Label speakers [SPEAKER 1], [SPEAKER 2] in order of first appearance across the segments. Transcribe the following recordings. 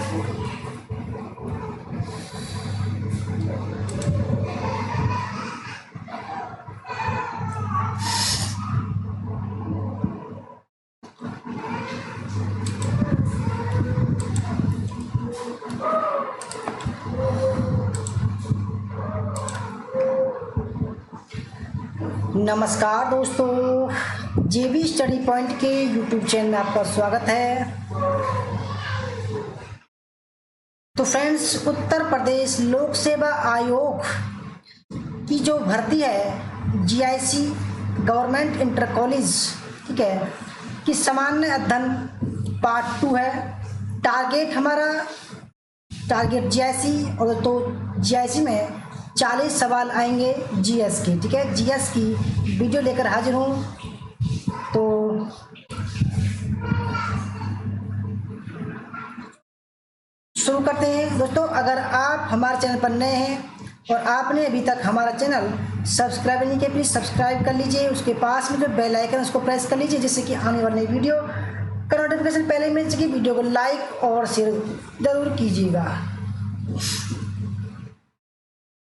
[SPEAKER 1] नमस्कार दोस्तों, जेबी study point के यूट्यूब चैनल में आपका स्वागत है। तो फ्रेंड्स, उत्तर प्रदेश लोक सेवा आयोग की जो भर्ती है जीआईसी गवर्नमेंट इंटर कॉलेज, ठीक है, कि सामान्य अध्ययन पार्ट 2 है। टारगेट जीआईसी, और तो जीआईसी में 40 सवाल आएंगे जीएस के, ठीक है। जीएस की वीडियो लेकर हाजिर हूँ। तो शुरू करते हैं दोस्तों। अगर आप हमारे चैनल पर नए हैं और आपने अभी तक हमारा चैनल सब्सक्राइब नहीं किया, प्लीज़ सब्सक्राइब कर लीजिए। उसके पास में जो बेल आइकन है उसको प्रेस कर लीजिए, जिससे कि आने वाली वीडियो का नोटिफिकेशन पहले मिल सके। वीडियो को लाइक और शेयर जरूर कीजिएगा।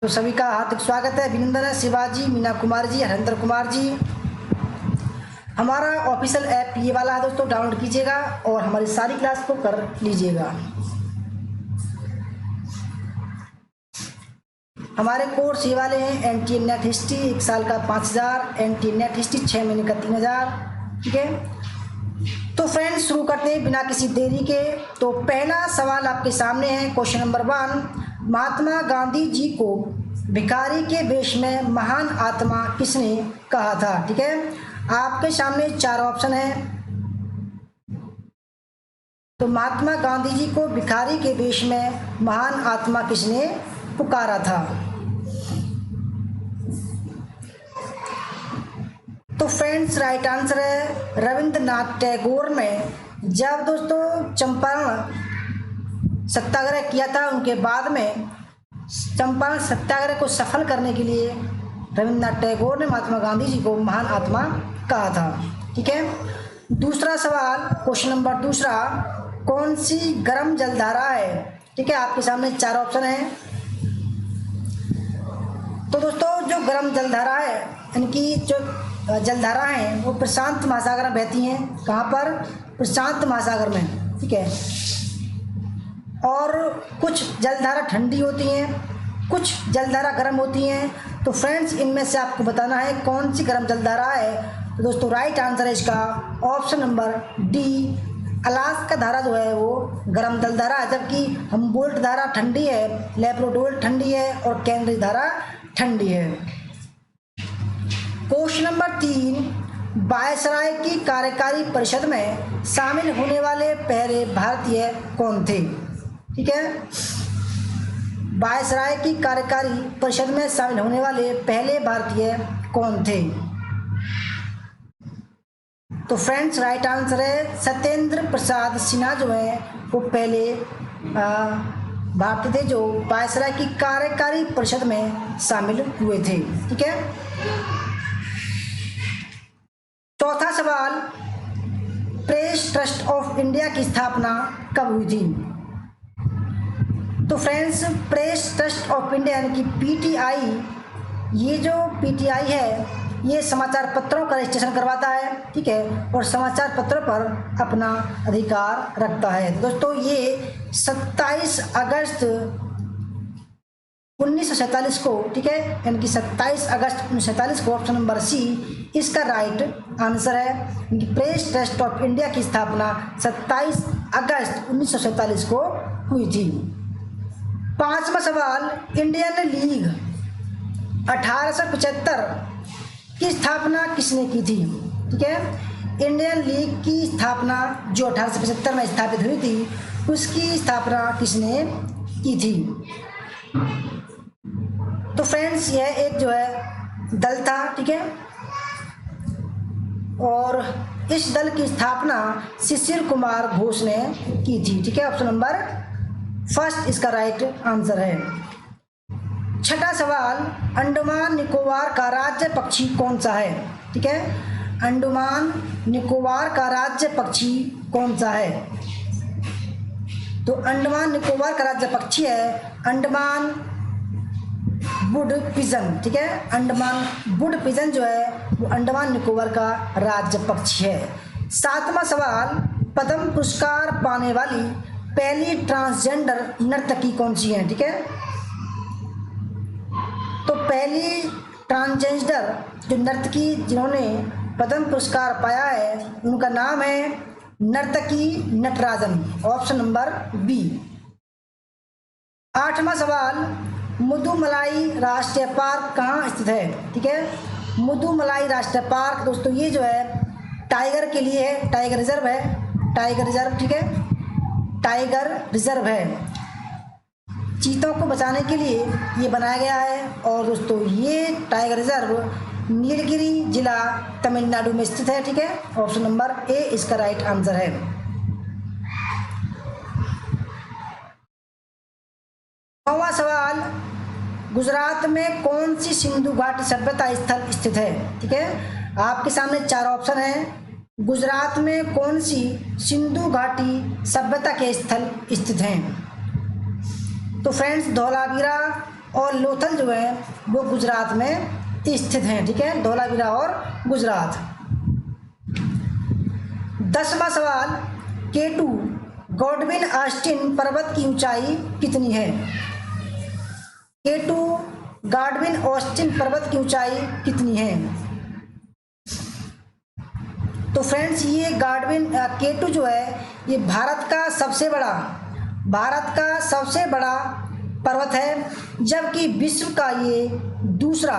[SPEAKER 1] तो सभी का हार्दिक स्वागत है, अभिनंदन है। शिवाजी, मीना कुमार जी, हरेंद्र कुमार जी। हमारा ऑफिशियल ऐप ये वाला है दोस्तों, डाउनलोड कीजिएगा और हमारी सारी क्लास को कर लीजिएगा। हमारे कोर्स ये वाले हैं। एनटीए नेट हिस्ट्री 1 साल का 5000, एनटीए नेट हिस्ट्री 6 महीने का 3000, ठीक है। तो फ्रेंड्स, शुरू करते हैं बिना किसी देरी के। तो पहला सवाल आपके सामने है, क्वेश्चन नंबर 1। महात्मा गांधी जी को भिखारी के वेश में महान आत्मा किसने कहा था, ठीक है। आपके सामने 4 ऑप्शन है। तो महात्मा गांधी जी को भिखारी के वेश में महान आत्मा किसने पुकारा था। तो फ्रेंड्स, राइट आंसर है रविंद्रनाथ टैगोर में। जब दोस्तों चंपारण सत्याग्रह किया था, उनके बाद में चंपारण सत्याग्रह को सफल करने के लिए रविंद्रनाथ टैगोर ने महात्मा गांधी जी को महान आत्मा कहा था, ठीक है। दूसरा सवाल, क्वेश्चन नंबर 2। कौन सी गर्म जलधारा है, ठीक है। आपके सामने 4 ऑप्शन है। तो दोस्तों, जो गर्म जलधारा है, इनकी जो जलधारा हैं वो प्रशांत महासागर में बहती हैं। कहाँ पर? प्रशांत महासागर में, ठीक है। और कुछ जलधारा ठंडी होती हैं, कुछ जलधारा गर्म होती हैं। तो फ्रेंड्स, इनमें से आपको बताना है कौन सी गर्म जलधारा है। तो दोस्तों, राइट आंसर है इसका ऑप्शन नंबर डी, अलास्का धारा जो है वो गर्म जलधारा है, जबकि हम्बोल्ट धारा ठंडी है, लैब्राडोर ठंडी है और कैनरी धारा ठंडी है। Question number 3। वायसराय की कार्यकारी परिषद में शामिल होने वाले पहले भारतीय कौन थे, ठीक है। वायसराय की कार्यकारी परिषद में शामिल होने वाले पहले भारतीय कौन थे। तो फ्रेंड्स, राइट आंसर है सत्येंद्र प्रसाद सिन्हा जो है वो पहले भारतीय थे जो वायसराय की कार्यकारी परिषद में शामिल हुए थे, ठीक है। चौथा सवाल, प्रेस ट्रस्ट ऑफ इंडिया की स्थापना कब हुई थी। तो friends, press trust of India यानी कि पीटीआई, ये जो पीटीआई है ये समाचार पत्रों का रजिस्ट्रेशन करवाता है, ठीक है, और समाचार पत्रों पर अपना अधिकार रखता है। दोस्तों, ये 27 अगस्त 1947 को, ठीक है, यानी कि 27 अगस्त 1947 को, ऑप्शन नंबर सी इसका राइट आंसर है। प्रेस ट्रस्ट ऑफ इंडिया की स्थापना 27 अगस्त 1947 को हुई थी। 5वां सवाल, इंडियन लीग 1875 की स्थापना किसने की थी, ठीक है। इंडियन लीग की स्थापना जो 1875 में स्थापित हुई थी, उसकी स्थापना किसने की थी। तो फ्रेंड्स, यह एक जो है दल था, ठीक है, और इस दल की स्थापना शिशिर कुमार घोष ने की थी, ठीक है। ऑप्शन नंबर फर्स्ट इसका राइट आंसर है। 6वां सवाल, अंडमान निकोबार का राज्य पक्षी कौन सा है, ठीक है। अंडमान निकोबार का राज्य पक्षी कौन सा है। तो अंडमान निकोबार का राज्य पक्षी है अंडमान वुड पिजन, ठीक है। अंडमान वुड पिजन जो है वो अंडमान निकोबार का राज्य पक्षी है। 7वां सवाल, पद्म पुरस्कार पाने वाली पहली ट्रांसजेंडर नर्तकी कौन सी है, ठीक है। तो पहली ट्रांसजेंडर जो नर्तकी जिन्होंने पद्म पुरस्कार पाया है उनका नाम है नर्तकी नटराजन, ऑप्शन नंबर बी। 8वां सवाल, मुदुमलाई राष्ट्रीय पार्क कहाँ स्थित है, ठीक है। मुदुमलाई राष्ट्रीय पार्क दोस्तों ये जो है टाइगर के लिए है, टाइगर रिजर्व है, टाइगर रिजर्व, ठीक है, टाइगर रिजर्व है। चीतों को बचाने के लिए ये बनाया गया है और दोस्तों ये टाइगर रिजर्व नीलगिरी जिला तमिलनाडु में स्थित है, ठीक है। ऑप्शन नंबर ए इसका राइट आंसर है। 9वां सवाल, गुजरात में कौन सी सिंधु घाटी सभ्यता स्थल स्थित है, ठीक है। आपके सामने 4 ऑप्शन हैं। गुजरात में कौन सी सिंधु घाटी सभ्यता के स्थल स्थित हैं? तो फ्रेंड्स धौलावीरा और लोथल जो है वो गुजरात में स्थित हैं, ठीक है, धौलावीरा और गुजरात। 10वां सवाल, K2 गॉडविन ऑस्टिन पर्वत की ऊंचाई कितनी है? K2 गॉडविन ऑस्टिन पर्वत की ऊंचाई कितनी है? तो फ्रेंड्स ये गॉडविन K2 जो है ये भारत का सबसे बड़ा पर्वत है, जबकि विश्व का दूसरा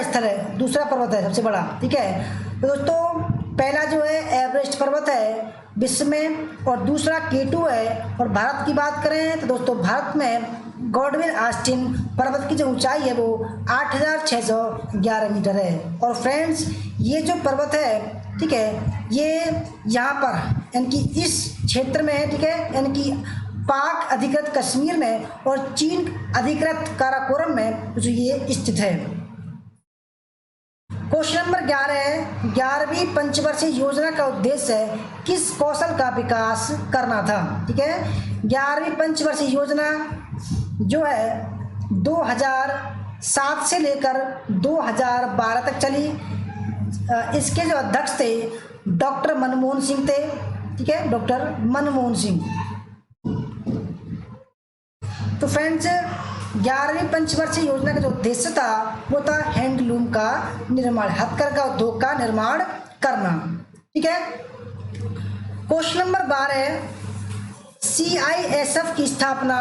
[SPEAKER 1] स्थल है, दूसरा पर्वत है सबसे बड़ा, ठीक है। तो दोस्तों पहला जो है एवरेस्ट पर्वत है विश्व में और दूसरा K2 है। और भारत की बात करें तो दोस्तों भारत में गॉडविन ऑस्टिन पर्वत की जो ऊंचाई है वो 8611 मीटर है। और फ्रेंड्स ये जो पर्वत है, ठीक है, ये यहाँ पर यानी कि इस क्षेत्र में है, ठीक है, यानी कि पाक अधिकृत कश्मीर में और चीन अधिकृत काराकोरम में जो ये स्थित है। क्वेश्चन नंबर 11 है, 11वीं पंचवर्षीय योजना का उद्देश्य किस कौशल का विकास करना था, ठीक है। 11वीं पंचवर्षीय योजना जो है 2007 से लेकर 2012 तक चली। इसके जो अध्यक्ष थे डॉक्टर मनमोहन सिंह थे, ठीक है, डॉक्टर मनमोहन सिंह। तो फ्रेंड्स 11वीं पंचवर्षीय योजना का जो उद्देश्य था वो था हैंडलूम का निर्माण, हथकरघा उद्योग का निर्माण करना, ठीक है। क्वेश्चन नंबर 12 है, CISF की स्थापना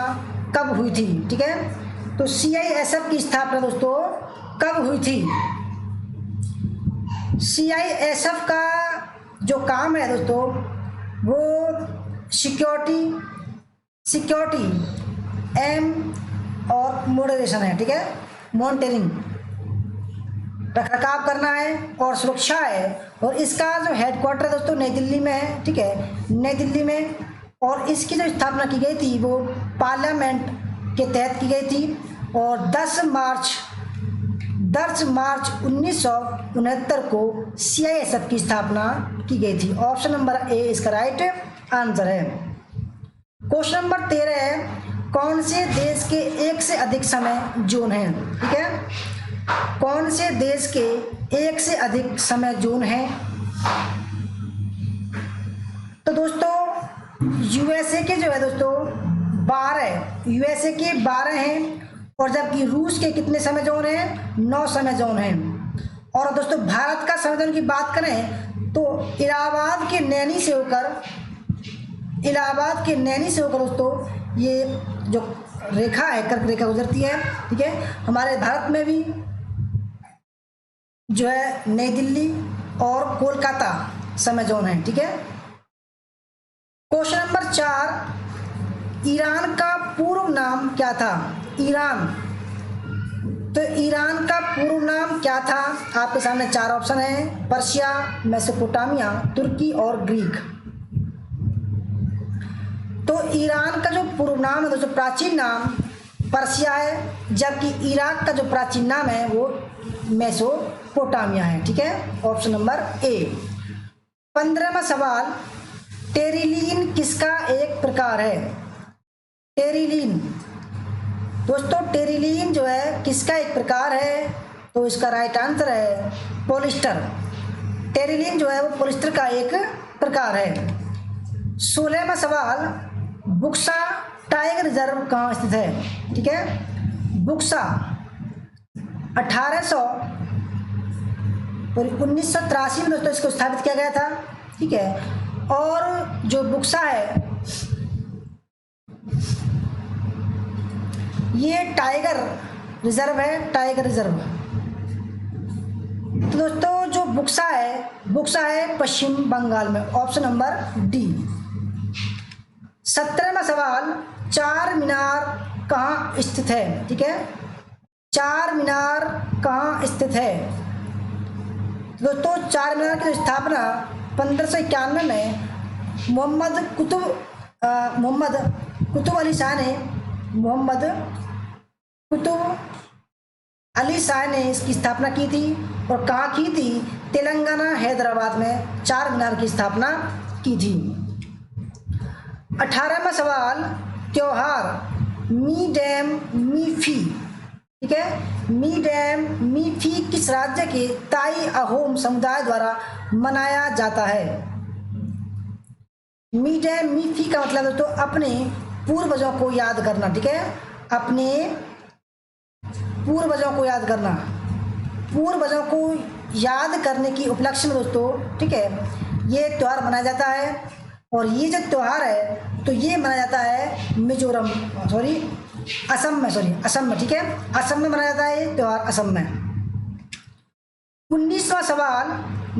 [SPEAKER 1] कब हुई थी, ठीक है। तो CISF की स्थापना दोस्तों कब हुई थी? CISF का जो काम है दोस्तों वो सिक्योरिटी एम और मॉडरेशन है, ठीक है, मॉनिटरिंग रखरखाव करना है और सुरक्षा है। और इसका जो हेडक्वार्टर दोस्तों नई दिल्ली में है, ठीक है, नई दिल्ली में। और इसकी जो स्थापना की गई थी वो पार्लियामेंट के तहत की गई थी और 10 मार्च 1969 को CISF की स्थापना की गई थी। ऑप्शन नंबर ए इसका राइट आंसर है। क्वेश्चन नंबर 13 है, कौन से देश के एक से अधिक समय जोन हैं, ठीक है। कौन से देश के एक से अधिक समय जोन हैं? तो दोस्तों USA के जो है दोस्तों 12 USA के 12 हैं और जबकि रूस के कितने समय जोन हैं? 9 समय जोन हैं। और दोस्तों भारत का समय जोन की बात करें तो इलाहाबाद के नैनी से होकर दोस्तों ये जो रेखा है कर्क रेखा गुजरती है, ठीक है। हमारे भारत में भी जो है नई दिल्ली और कोलकाता समय जोन है, ठीक है। क्वेश्चन नंबर 4, ईरान का पूर्व नाम क्या था? ईरान, तो ईरान का पूर्व नाम क्या था? आपके सामने 4 ऑप्शन हैं, पर्शिया, मेसोपोटामिया, तुर्की और ग्रीक। तो ईरान का जो पूर्व नाम है दोस्तों प्राचीन नाम पर्शिया है, जबकि इराक का जो प्राचीन नाम है वो मेसोपोटामिया है, ठीक है, ऑप्शन नंबर ए। 15वां सवाल, टेरिलियन किसका एक प्रकार है? टेरिलीन। दोस्तों टेरिलीन जो है किसका एक प्रकार है? तो इसका राइट आंसर है पॉलिस्टर। टेरिलीन जो है वो पॉलिस्टर का एक प्रकार है। 16वां सवाल, बुक्सा टाइगर रिजर्व कहाँ स्थित है? ठीक है, बुक्सा 1800 और 1983 में दोस्तों इसको स्थापित किया गया था। ठीक है, और जो बुक्सा है ये टाइगर रिजर्व है, टाइगर रिजर्व। तो दोस्तों जो बुक्सा है पश्चिम बंगाल में, ऑप्शन नंबर डी। 17वां सवाल, चार मीनार कहाँ स्थित है? ठीक है, चार मीनार कहाँ स्थित है? दोस्तों चार मीनार की स्थापना 1591 में मोहम्मद कुतुब अली शाह ने इसकी स्थापना की थी। और कहाँ की थी? तेलंगाना हैदराबाद में चार मीनार की स्थापना की थी। 18वां सवाल, त्योहार मी डैम मी फी। ठीक है, मी डैम मी फी किस राज्य के ताई अहोम समुदाय द्वारा मनाया जाता है? मी डैम मी फी का मतलब है तो अपने पूर्वजों को याद करना। ठीक है, अपने पूर्वजों को याद करना, पूर्वजों को याद करने की उपलक्ष्य में दोस्तों, ठीक है, ये त्यौहार मनाया जाता है। और ये जो त्यौहार है तो ये मनाया जाता है असम में। ठीक है, असम में मनाया जाता है ये त्यौहार, असम में। 19वां सवाल,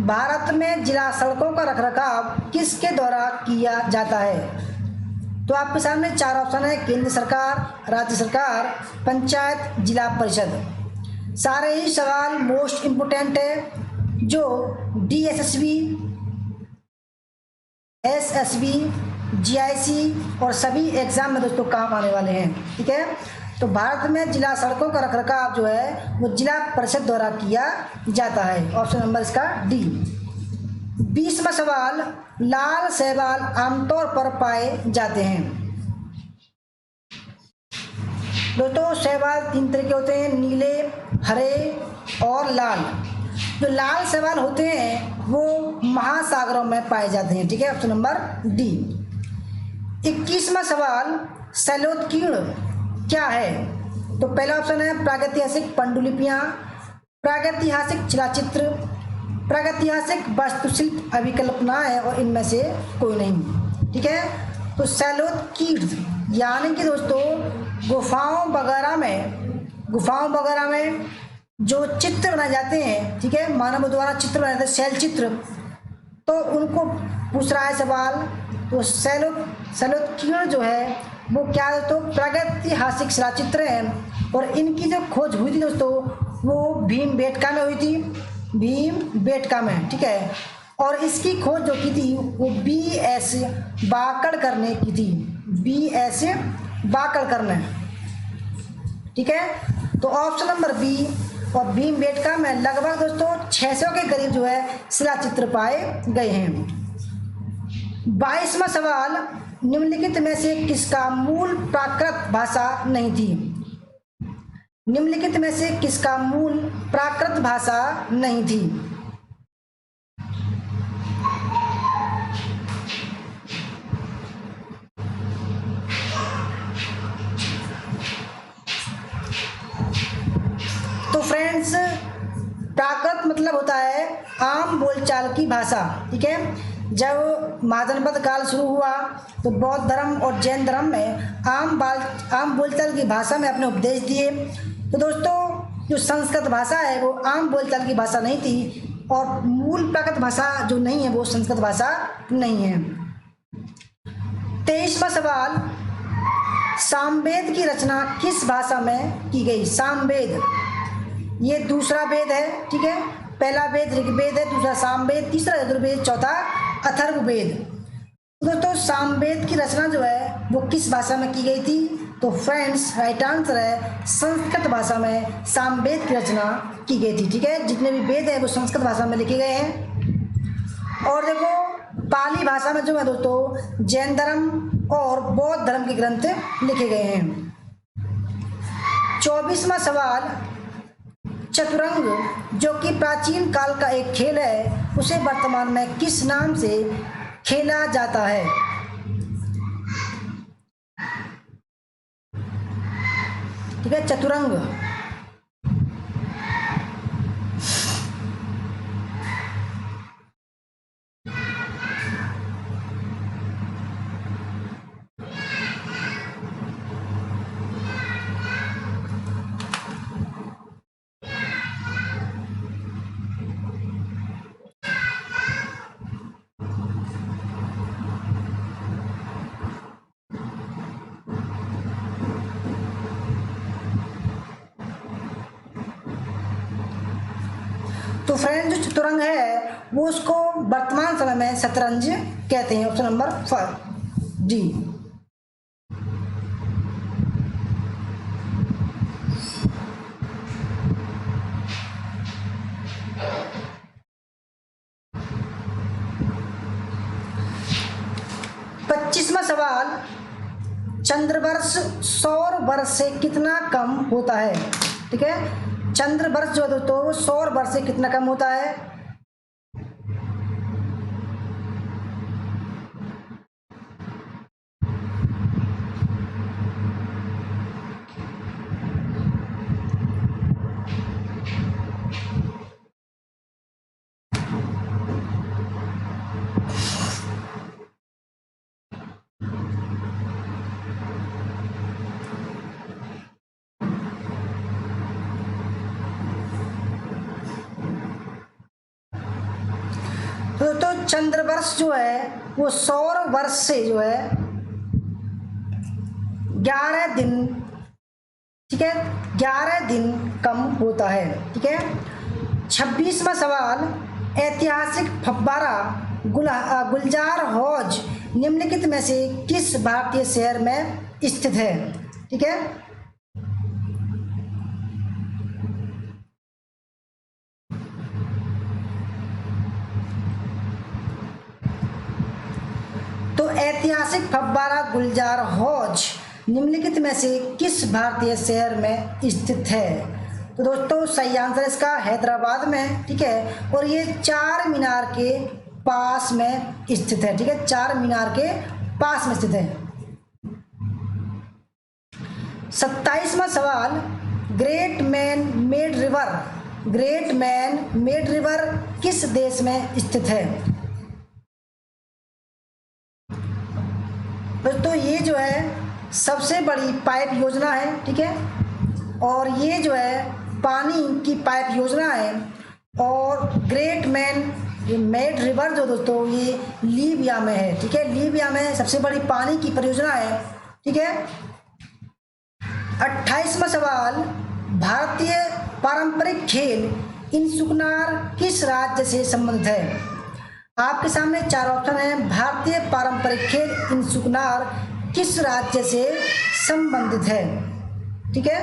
[SPEAKER 1] भारत में जिला सड़कों का रखरखाव किसके द्वारा किया जाता है? तो आपके सामने चार ऑप्शन है, केंद्र सरकार, राज्य सरकार, पंचायत, जिला परिषद। सारे ही सवाल मोस्ट इम्पोर्टेंट है जो DSSB, SSB, GIC और सभी एग्जाम में दोस्तों काम आने वाले हैं। ठीक है, तो भारत में जिला सड़कों का रखरखाव जो है वो जिला परिषद द्वारा किया जाता है, ऑप्शन नंबर इसका डी। 20वां सवाल, लाल शैवाल आमतौर पर पाए जाते हैं। दोस्तों शैवाल तीन तरह के होते हैं, नीले, हरे और लाल। जो लाल शैवाल होते हैं वो महासागरों में पाए जाते हैं। ठीक है, ऑप्शन नंबर डी। 21वां सवाल, शैलोत्कीर्ण क्या है? तो पहला ऑप्शन है प्रागैतिहासिक पांडुलिपियां, प्रागैतिहासिक शिलाचित्र, प्रागैतिहासिक वास्तुशिल्प अभिकल्पनाएं और इनमें से कोई नहीं। ठीक है, तो शैलोत्कीर्ण यानी कि दोस्तों गुफाओं वगैरह में जो चित्र बनाए जाते हैं, ठीक है, मानव द्वारा चित्र बनाए जाते हैं, शैल चित्र, तो उनको पूछ रहा है सवाल। तो शैलोत्कीर्ण जो है वो क्या है दोस्तों? प्रागैतिहासिक शिलाचित्र हैं। और इनकी जो खोज हुई थी दोस्तों वो भीमबेटका में हुई थी, भीमबेटका में। ठीक है, और इसकी खोज जो की थी वो BS बाकड़कर ने की थी, BS बाकड़कर ने। ठीक है, तो ऑप्शन नंबर बी। और भीमबेटका में लगभग दोस्तों 600 के करीब जो है शिलाचित्र पाए गए हैं। 22वां सवाल, निम्नलिखित में से किसका मूल प्राकृत भाषा नहीं थी? निम्नलिखित में से किसका मूल प्राकृत भाषा नहीं थी? तो फ्रेंड्स प्राकृत मतलब होता है आम बोलचाल की भाषा। ठीक है, जब महाजनपद काल शुरू हुआ तो बौद्ध धर्म और जैन धर्म में आम बोलचाल की भाषा में अपने उपदेश दिए। तो दोस्तों जो संस्कृत भाषा है वो आम बोलचाल की भाषा नहीं थी, और मूल प्राकृत भाषा जो नहीं है वो संस्कृत भाषा नहीं है। 23वां सवाल, सामवेद की रचना किस भाषा में की गई? सामवेद ये दूसरा वेद है। ठीक है, पहला वेद ऋग्वेद है, दूसरा सामवेद, तीसरा यजुर्वेद, चौथा अथर्ववेद। दोस्तों सामवेद की रचना जो है वो किस भाषा में की गई थी? तो फ्रेंड्स राइट आंसर है संस्कृत भाषा में सामवेद की रचना की गई थी। ठीक है, जितने भी वेद हैं वो संस्कृत भाषा में लिखे गए हैं। और देखो पाली भाषा में जो है दोस्तों जैन धर्म और बौद्ध धर्म के ग्रंथ लिखे गए हैं। 24वां सवाल, चतुरंग जो कि प्राचीन काल का एक खेल है उसे वर्तमान में किस नाम से खेला जाता है? ठीक है, चतुरंग। तो फ्रेंड जो चतुरंग है वो उसको वर्तमान समय में शतरंज कहते हैं। ऑप्शन नंबर 5 जी। पच्चीसवां सवाल, चंद्रवर्ष सौर वर्ष से कितना कम होता है? ठीक है, चंद्रवर्ष जो है दोस्तों वो सौर वर्ष से कितना कम होता है? तो चंद्रवर्ष जो है वो सौर वर्ष से जो है 11 दिन, ठीक है, 11 दिन कम होता है। ठीक है। 26वां सवाल, ऐतिहासिक फव्वारा गुलजार हौज निम्नलिखित में से किस भारतीय शहर में स्थित है? ठीक है, तो ऐतिहासिक फव्वारा गुलजार हौज निम्नलिखित में से किस भारतीय शहर में स्थित है? तो दोस्तों सही आंसर इसका हैदराबाद में है। ठीक है, और ये चार मीनार के पास में स्थित है। ठीक है, चार मीनार के पास में स्थित है। 27वां सवाल, ग्रेट मैन मेड रिवर किस देश में स्थित है? दोस्तों ये जो है सबसे बड़ी पाइप योजना है। ठीक है, और ये जो है पानी की पाइप योजना है। और ग्रेट मेड रिवर जो दोस्तों ये लीबिया में है। ठीक है, लीबिया में सबसे बड़ी पानी की परियोजना है। ठीक है। 28वां सवाल, भारतीय पारंपरिक खेल इंसुकनार किस राज्य से संबंधित है? आपके सामने चार ऑप्शन है। भारतीय पारंपरिक खेल इंसुकनार किस राज्य से संबंधित है? ठीक है,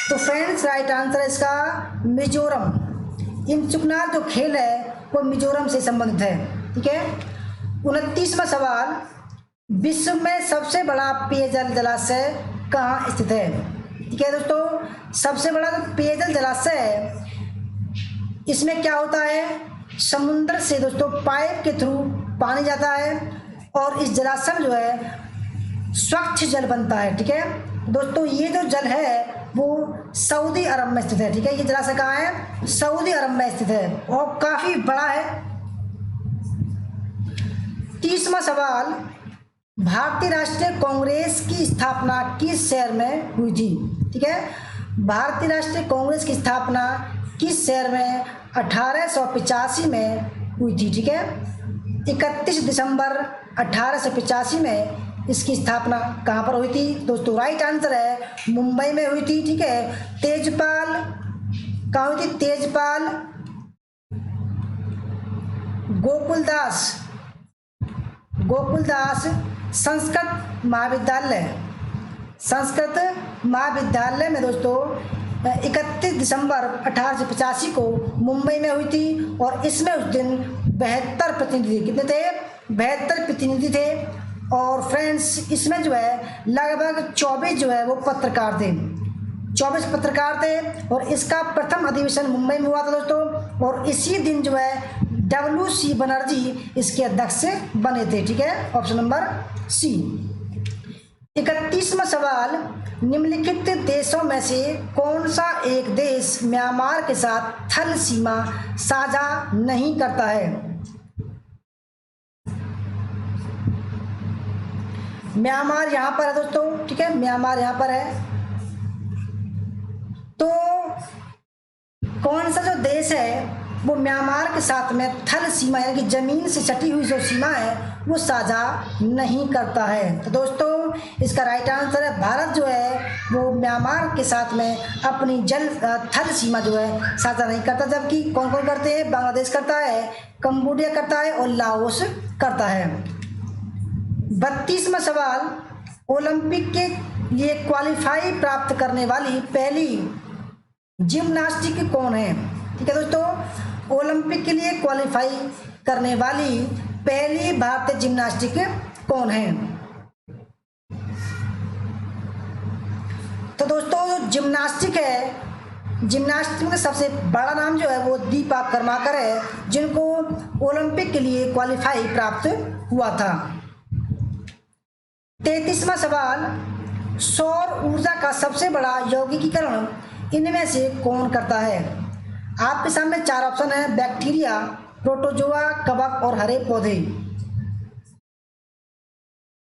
[SPEAKER 1] तो फ्रेंड्स राइट आंसर इसका मिजोरम। इंसुकनार जो खेल है वो मिजोरम से संबंधित है। ठीक है। 29वां सवाल, विश्व में सबसे बड़ा पेयजल जलाशय कहाँ स्थित है? ठीक है दोस्तों, सबसे बड़ा जो पेयजल जलाशय है इसमें क्या होता है, समुद्र से दोस्तों पाइप के थ्रू पानी जाता है और इस जलाशय में जो है स्वच्छ जल बनता है। ठीक है दोस्तों, ये जो जल है वो सऊदी अरब में स्थित है। ठीक है, ये जलाशय कहाँ है? सऊदी अरब में स्थित है और काफी बड़ा है। 30वां सवाल, भारतीय राष्ट्रीय कांग्रेस की स्थापना किस शहर में हुई थी? ठीक है, भारतीय राष्ट्रीय कांग्रेस की स्थापना किस शहर में 1885 में हुई थी? ठीक है, 31 दिसंबर 1885 में इसकी स्थापना कहाँ पर हुई थी? दोस्तों राइट आंसर है मुंबई में हुई थी। ठीक है, तेजपाल कहाँ हुई थी? तेजपाल गोकुलदास संस्कृत महाविद्यालय में दोस्तों 31 दिसंबर 1885 को मुंबई में हुई थी और इसमें उस दिन 72 प्रतिनिधि, कितने थे? 72 प्रतिनिधि थे। और फ्रेंड्स इसमें जो है लगभग 24 जो है वो पत्रकार थे, 24 पत्रकार थे। और इसका प्रथम अधिवेशन मुंबई में हुआ था दोस्तों, और इसी दिन जो है WC बनर्जी इसके अध्यक्ष बने थे। ठीक है, ऑप्शन नंबर सी। 31वां सवाल, निम्नलिखित देशों में से कौन सा एक देश म्यांमार के साथ थल सीमा साझा नहीं करता है? म्यांमार यहां पर है दोस्तों, ठीक है, म्यांमार यहां पर है। तो कौन सा जो देश है वो म्यांमार के साथ में थल सीमा यानी कि जमीन से सटी हुई जो सीमा है वो साझा नहीं करता है? तो दोस्तों इसका राइट आंसर है भारत जो है वो म्यांमार के साथ में अपनी थल सीमा जो है साझा नहीं करता। जबकि कौन कौन करते हैं? बांग्लादेश करता है, कंबोडिया करता है और लाओस करता है। 32वां सवाल, ओलंपिक के लिए क्वालिफाई प्राप्त करने वाली पहली जिम्नास्टिक कौन है? ठीक है दोस्तों, ओलंपिक के लिए क्वालिफाई करने वाली पहली भारतीय जिम्नास्टिक कौन है? तो दोस्तों जिम्नास्टिक है, जिम्नास्टिक में सबसे बड़ा नाम जो है वो दीपा कर्माकर है, जिनको ओलंपिक के लिए क्वालिफाई प्राप्त हुआ था। 33वां सवाल, सौर ऊर्जा का सबसे बड़ा यौगिकीकरण इनमें से कौन करता है? आपके सामने 4 ऑप्शन है, बैक्टीरिया, प्रोटोजोआ, कवक और हरे पौधे।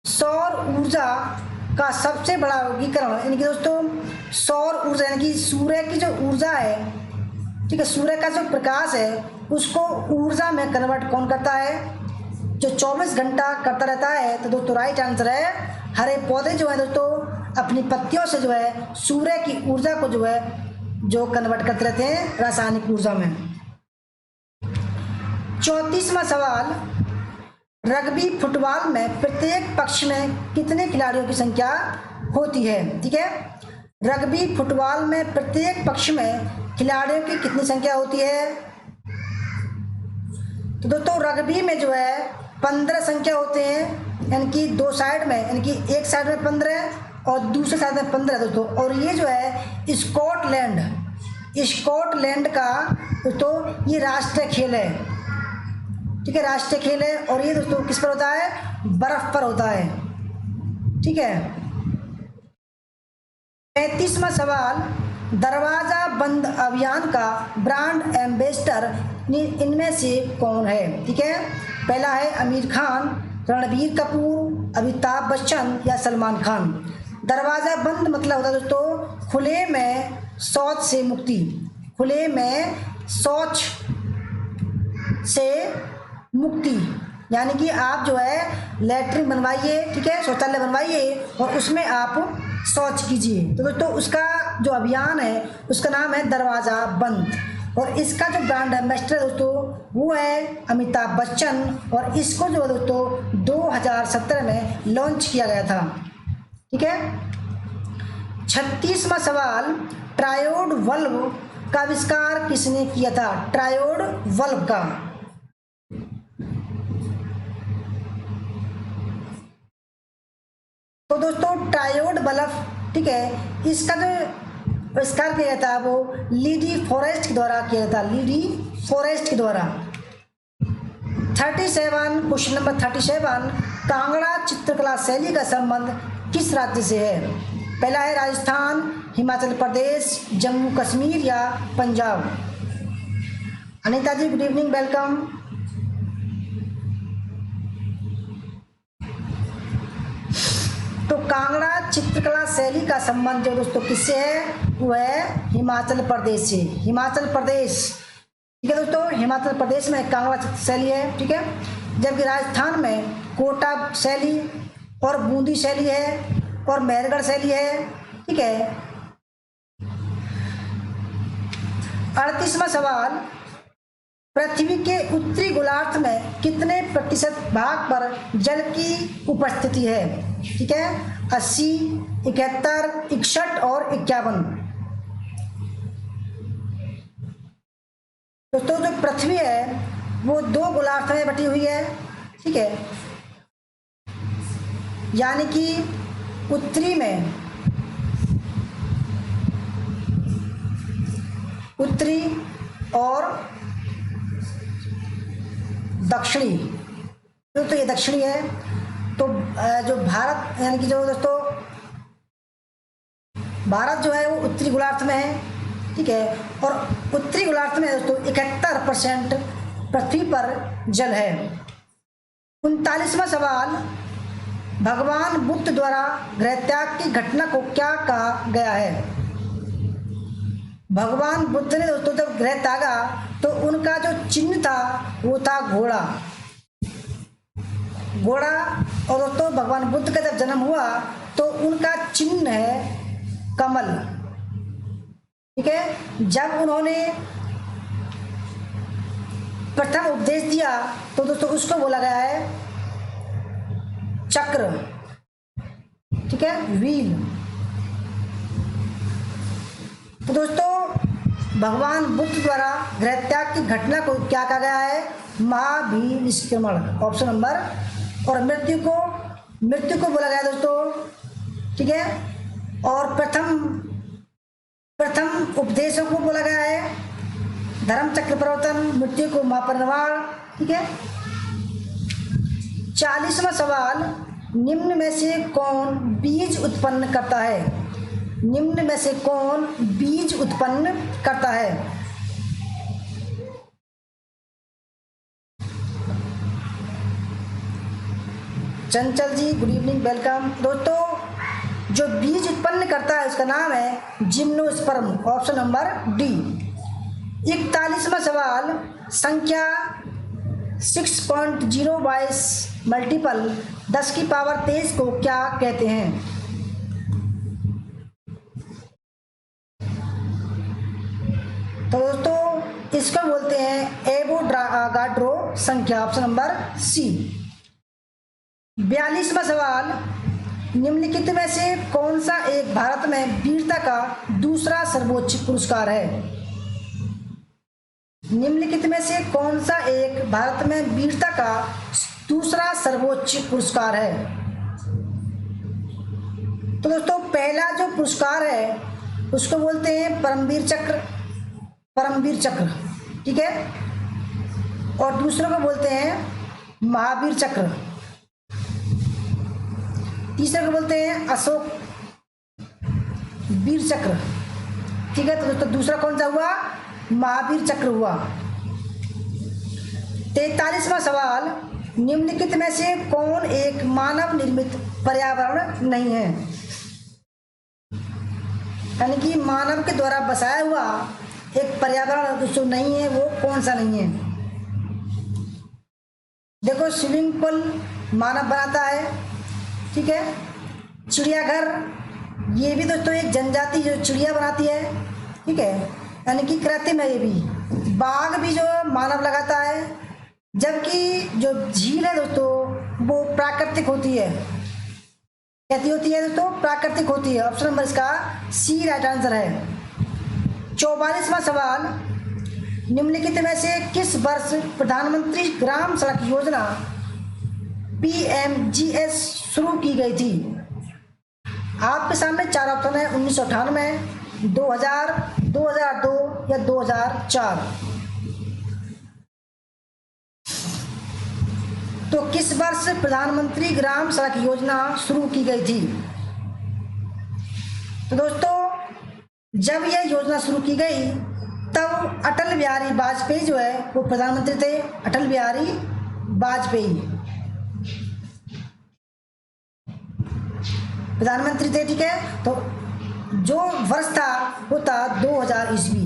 [SPEAKER 1] सौर ऊर्जा का सबसे बड़ा यौगिकीकरण यानी कि दोस्तों सौर ऊर्जा यानी कि सूर्य की जो ऊर्जा है, ठीक है, सूर्य का जो प्रकाश है उसको ऊर्जा में कन्वर्ट कौन करता है? जो 24 घंटा करता रहता है। तो दोस्तों राइट आंसर है हरे पौधे जो है दोस्तों अपनी पत्तियों से जो है सूर्य की ऊर्जा को जो है जो कन्वर्ट करते रहते हैं रासायनिक ऊर्जा में। 34वां सवाल, रग्बी फुटबॉल में प्रत्येक पक्ष में कितने खिलाड़ियों की संख्या होती है? ठीक है, रग्बी फुटबॉल में प्रत्येक पक्ष में खिलाड़ियों की कितनी संख्या होती है? तो दोस्तों रग्बी में जो है 15 संख्या होते हैं, यानी कि 2 साइड में, यानी कि एक साइड में 15 और दूसरे साइड में 15 दोस्तों। और ये जो है स्कॉटलैंड का दोस्तों ये राष्ट्रीय खेल है, ठीक है, राष्ट्रीय खेल है। और ये दोस्तों किस पर होता है? बर्फ पर होता है। ठीक है। 35वां सवाल, दरवाजा बंद अभियान का ब्रांड एम्बेसडर इनमें से कौन है? ठीक है, पहला है आमिर खान, रणबीर कपूर, अमिताभ बच्चन या सलमान खान। दरवाजा बंद मतलब होता है दोस्तों खुले में शौच से मुक्ति, खुले में शौच से मुक्ति, यानी कि आप जो है लैट्रिन बनवाइए, ठीक है, शौचालय बनवाइए और उसमें आप शौच कीजिए। तो दोस्तों उसका जो अभियान है उसका नाम है दरवाज़ा बंद। और इसका जो ब्रांड एम्बेसडर दोस्तों वो है अमिताभ बच्चन, और इसको जो दोस्तों 2017 में लॉन्च किया गया था। ठीक है। 36वां सवाल, ट्रायोड वल्व का आविष्कार किसने किया था? ट्रायोड वल्व का तो दोस्तों ट्रायोड बल्ब, ठीक है, इसका जो आविष्कार किया गया था वो लीडी फॉरेस्ट के द्वारा किया था, लीडी फॉरेस्ट के द्वारा। 37 क्वेश्चन नंबर 37, कांगड़ा चित्रकला शैली का संबंध किस राज्य से है? पहला है राजस्थान, हिमाचल प्रदेश, जम्मू कश्मीर या पंजाब। अनीता जी गुड इवनिंग, वेलकम। तो कांगड़ा चित्रकला शैली का संबंध जो दोस्तों किससे है? वो है हिमाचल प्रदेश से, हिमाचल प्रदेश। ठीक है दोस्तों, हिमाचल प्रदेश में कांगड़ा चित्र शैली है। ठीक है, जबकि राजस्थान में कोटा शैली और बूंदी शैली है और मेहरगढ़ शैली है। ठीक है। 38वां सवाल, पृथ्वी के उत्तरी गोलार्ध में कितने प्रतिशत भाग पर जल की उपस्थिति है? ठीक है, 80, 71, 61 और 51। दोस्तों जो पृथ्वी है वो दो गोलार्ध में बटी हुई है, ठीक है। यानी कि उत्तरी में, उत्तरी और दक्षिणी, तो ये दक्षिणी है। तो जो भारत यानी कि जो दोस्तों भारत जो है वो उत्तरी गोलार्ध में है, ठीक है। और उत्तरी गोलार्ध में दोस्तों 71% पृथ्वी पर जल है। 39वां सवाल, भगवान बुद्ध द्वारा गृह त्याग की घटना को क्या कहा गया है? भगवान बुद्ध ने दोस्तों जब गृह त्यागा तो उनका जो चिन्ह था वो था घोड़ा, घोड़ा। और दोस्तों भगवान बुद्ध का जब जन्म हुआ तो उनका चिन्ह है कमल, ठीक है। जब उन्होंने प्रथम उपदेश दिया तो दोस्तों उसको बोला गया है चक्र, ठीक है, व्हील। तो दोस्तों भगवान बुद्ध द्वारा गृह त्याग की घटना को क्या कहा गया है? महाभिनिष्क्रमण, ऑप्शन नंबर। और मृत्यु को बोला गया दोस्तों, ठीक है। और प्रथम उपदेशों को बोला गया है धर्म चक्र परिवर्तन, मृत्यु को महापरिनिर्वाण, ठीक है। 40वां सवाल, निम्न में से कौन बीज उत्पन्न करता है? निम्न में से कौन बीज उत्पन्न करता है? चंचल जी गुड इवनिंग, वेलकम। दोस्तों जो बीज उत्पन्न करता है उसका नाम है जिम्नोस्पर्म, ऑप्शन नंबर डी। 41वां सवाल, संख्या 6.022 मल्टीपल 10 की पावर 23 को क्या कहते हैं? तो दोस्तों इसको बोलते हैं एवोगाड्रो संख्या, ऑप्शन नंबर सी। 42वां सवाल, निम्नलिखित में से कौन सा एक भारत में वीरता का दूसरा सर्वोच्च पुरस्कार है? निम्नलिखित में से कौन सा एक भारत में वीरता का दूसरा सर्वोच्च पुरस्कार है? तो दोस्तों पहला जो पुरस्कार है उसको बोलते हैं परमवीर चक्र, परमवीर चक्र, ठीक है। और दूसरे को बोलते हैं महावीर चक्र, तीसरे को बोलते हैं अशोक वीर चक्र, ठीक है। तो दोस्तों दूसरा कौन सा हुआ? महावीर चक्र हुआ। 43वां सवाल, निम्नलिखित में से कौन एक मानव निर्मित पर्यावरण नहीं है? यानी कि मानव के द्वारा बसाया हुआ एक पर्यावरण दोस्तों नहीं है, वो कौन सा नहीं है? देखो स्विमिंग पूल मानव बनाता है, ठीक है। चिड़ियाघर ये भी दोस्तों एक जनजाति जो चिड़िया बनाती है, ठीक है, यानी कि कृत्रिम है ये भी। बाग भी जो मानव लगाता है, जबकि जो झील है दोस्तों वो प्राकृतिक होती है। कैसी होती है दोस्तों? प्राकृतिक होती है। ऑप्शन नंबर इसका सी राइट आंसर है। 44वां सवाल, निम्नलिखित में से किस वर्ष प्रधानमंत्री ग्राम सड़क योजना PMGS शुरू की गई थी? आपके सामने चार ऑप्शन है, 1998, 2000, 2002 या 2004। तो किस वर्ष प्रधानमंत्री ग्राम सड़क योजना शुरू की गई थी? तो दोस्तों जब यह योजना शुरू की गई तब अटल बिहारी वाजपेयी जो है वो प्रधानमंत्री थे, अटल बिहारी वाजपेयी प्रधानमंत्री थे, ठीक है। तो जो वर्ष था वो था 2000 ईस्वी।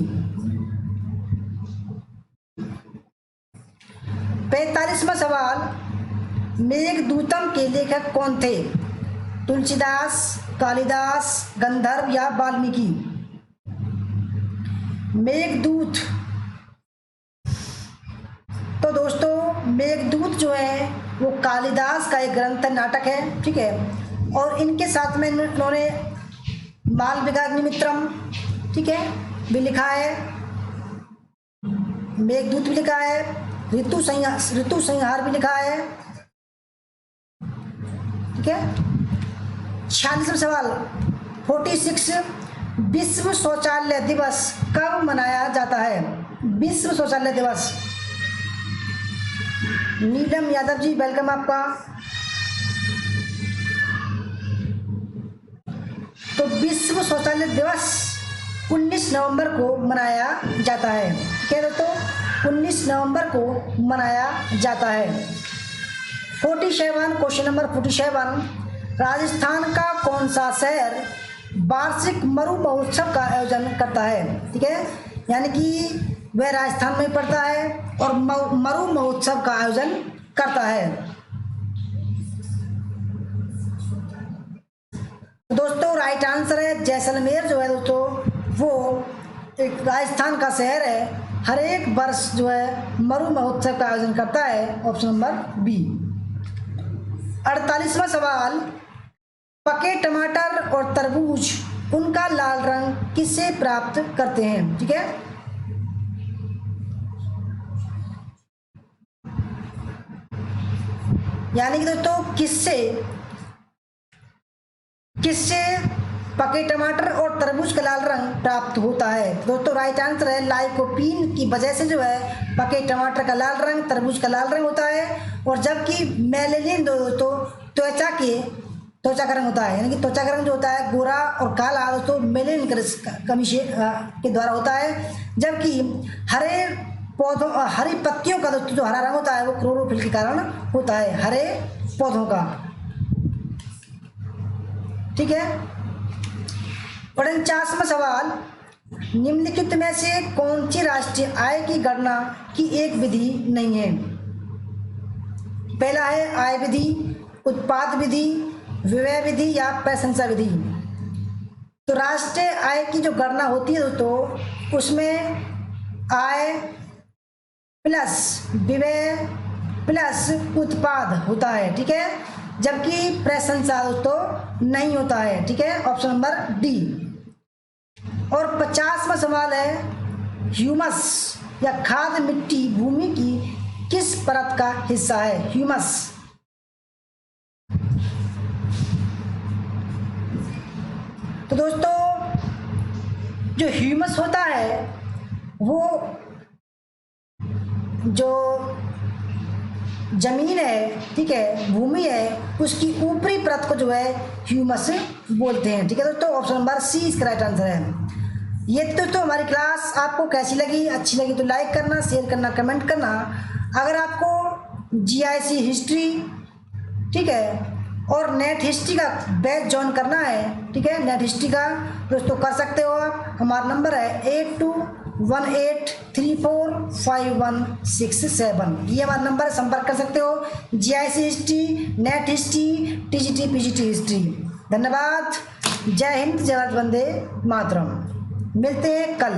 [SPEAKER 1] 45वां सवाल, मेघदूतम के लेखक कौन थे? तुलसीदास, कालिदास, गंधर्व या वाल्मीकि? मेघदूत, तो दोस्तों मेघदूत जो है वो कालिदास का एक ग्रंथ नाटक है, ठीक है। और इनके साथ में इन्होंने मालविकाग्निमित्रम, ठीक है, भी लिखा है, मेघदूत भी लिखा है। ऋतु संहार भी लिखा है। ठीक है। 46वां सवाल 46, विश्व शौचालय दिवस कब मनाया जाता है? विश्व शौचालय दिवस। नीलम यादव जी वेलकम आपका। तो विश्व शौचालय दिवस 19 नवंबर को मनाया जाता है। ठीक है दोस्तों, 19 नवंबर को मनाया जाता है। 47 क्वेश्चन नंबर 47, राजस्थान का कौन सा शहर वार्षिक मरु महोत्सव का आयोजन करता है? ठीक है, यानी कि वह राजस्थान में पड़ता है और मरु महोत्सव का आयोजन करता है। दोस्तों राइट आंसर है जैसलमेर जो है दोस्तों, वो एक राजस्थान का शहर है, हर एक वर्ष जो है मरु महोत्सव का आयोजन करता है। Option number B. 48वां सवाल, पके टमाटर और तरबूज उनका लाल रंग किससे प्राप्त करते हैं? ठीक है, यानी कि दोस्तों किससे पके टमाटर और तरबूज का लाल रंग प्राप्त होता है? दोस्तों राइट आंसर है लाइकोपीन की वजह से जो है पके टमाटर का लाल रंग, तरबूज का लाल रंग होता है। और जबकि मेलेनिन दोस्तों त्वचा का रंग होता है, यानी कि त्वचा का रंग जो होता है गोरा और काला दोस्तों मेलेनिन कमी के द्वारा होता है। जबकि हरी पत्तियों का दोस्तों जो हरा रंग होता है वो क्लोरोफिल के कारण होता है, हरे पौधों का। ठीक है। 49वां सवाल, निम्नलिखित में से कौन सी राष्ट्रीय आय की गणना की एक विधि नहीं है? पहला है आय विधि, उत्पाद विधि, व्यय विधि या प्रशंसा विधि। तो राष्ट्रीय आय की जो गणना होती है दोस्तों, उसमें आय प्लस व्यय प्लस उत्पाद होता है। ठीक है, जबकि प्रशंसा दोस्तों नहीं होता है। ठीक है, ऑप्शन नंबर डी। और 50वां सवाल है, ह्यूमस या खाद मिट्टी भूमि की किस परत का हिस्सा है? ह्यूमस। तो दोस्तों जो ह्यूमस होता है वो जो जमीन है, ठीक है, भूमि है, उसकी ऊपरी परत को जो है ह्यूमस बोलते हैं। ठीक है दोस्तों, ऑप्शन नंबर सी इसका राइट आंसर है। ये दोस्तों हमारी क्लास आपको कैसी लगी? अच्छी लगी तो लाइक करना, शेयर करना, कमेंट करना। अगर आपको जीआईसी हिस्ट्री, ठीक है, और नेट हिस्ट्री का बैच ज्वाइन करना है, ठीक है, नेट हिस्ट्री का दोस्तों कर सकते हो आप। हमारा नंबर है 8218345167। ये हमारा नंबर है, संपर्क कर सकते हो। GIC history, net history, TGT PGT history. धन्यवाद। जय हिंद, जय भारत, वंदे मातरम। मिलते हैं कल।